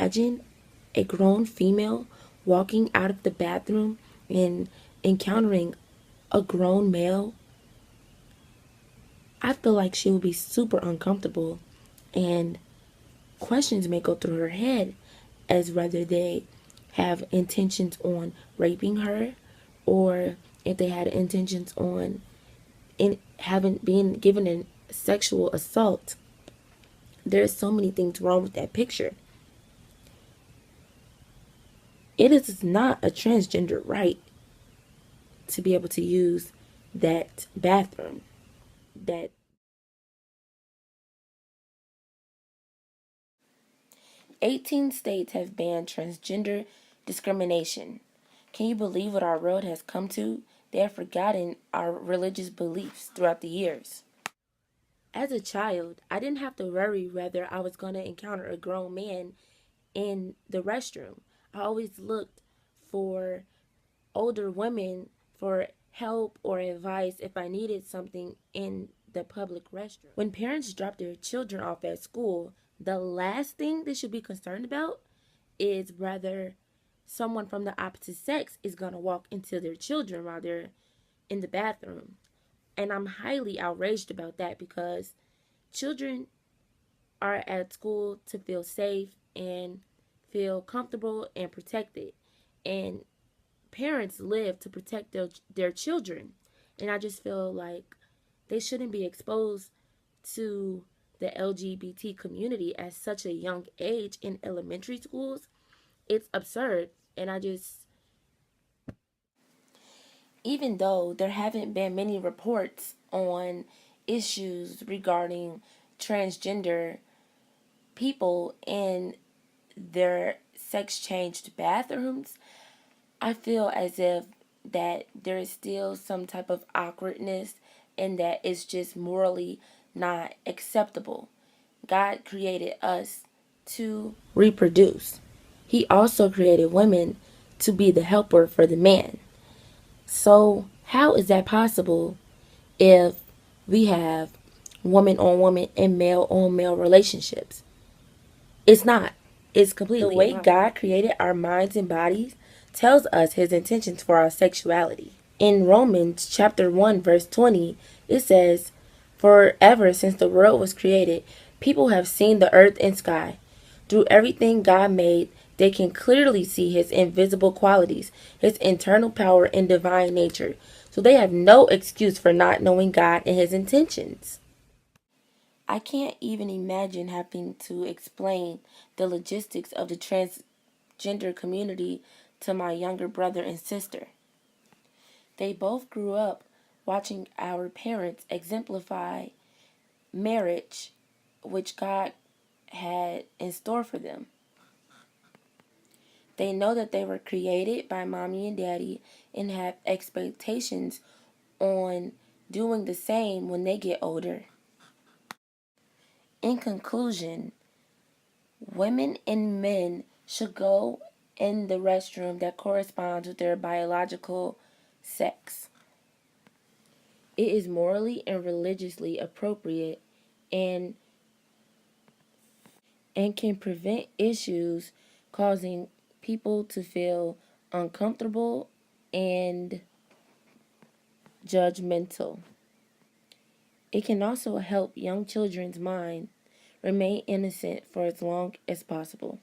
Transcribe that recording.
imagine a grown female walking out of the bathroom and encountering a grown male, I feel like she would be super uncomfortable, and questions may go through her head as whether they have intentions on raping her, or if they had intentions on in having been given a sexual assault. There's so many things wrong with that picture. It is not a transgender right to be able to use that bathroom. That 18 states have banned transgender discrimination. Can you believe what our world has come to? They have forgotten our religious beliefs throughout the years. As a child, I didn't have to worry whether I was going to encounter a grown man in the restroom. I always looked for older women for help or advice if I needed something in the public restroom. When parents drop their children off at school, the last thing they should be concerned about is whether someone from the opposite sex is going to walk into their children while they're in the bathroom. And I'm highly outraged about that because children are at school to feel safe and feel comfortable and protected. And parents live to protect their children. And I just feel like they shouldn't be exposed to the LGBT community at such a young age in elementary schools. It's absurd. And even though there haven't been many reports on issues regarding transgender people in their sex changed bathrooms, I feel as if that there is still some type of awkwardness and that it's just morally not acceptable. God created us to reproduce. He also created women to be the helper for the man. So, how is that possible if we have woman on woman and male on male relationships? It's not. It's completely the way God created our minds and bodies tells us his intentions for our sexuality. In Romans chapter 1 verse 20, it says, "Forever since the world was created, people have seen the earth and sky. Through everything God made, they can clearly see his invisible qualities, his internal power and divine nature. So they have no excuse for not knowing God and his intentions." I can't even imagine having to explain the logistics of the transgender community to my younger brother and sister. They both grew up watching our parents exemplify marriage, which God had in store for them. They know that they were created by mommy and daddy and have expectations on doing the same when they get older. In conclusion, women and men should go in the restroom that corresponds with their biological sex. It is morally and religiously appropriate and can prevent issues causing people to feel uncomfortable and judgmental. It can also help young children's mind remain innocent for as long as possible.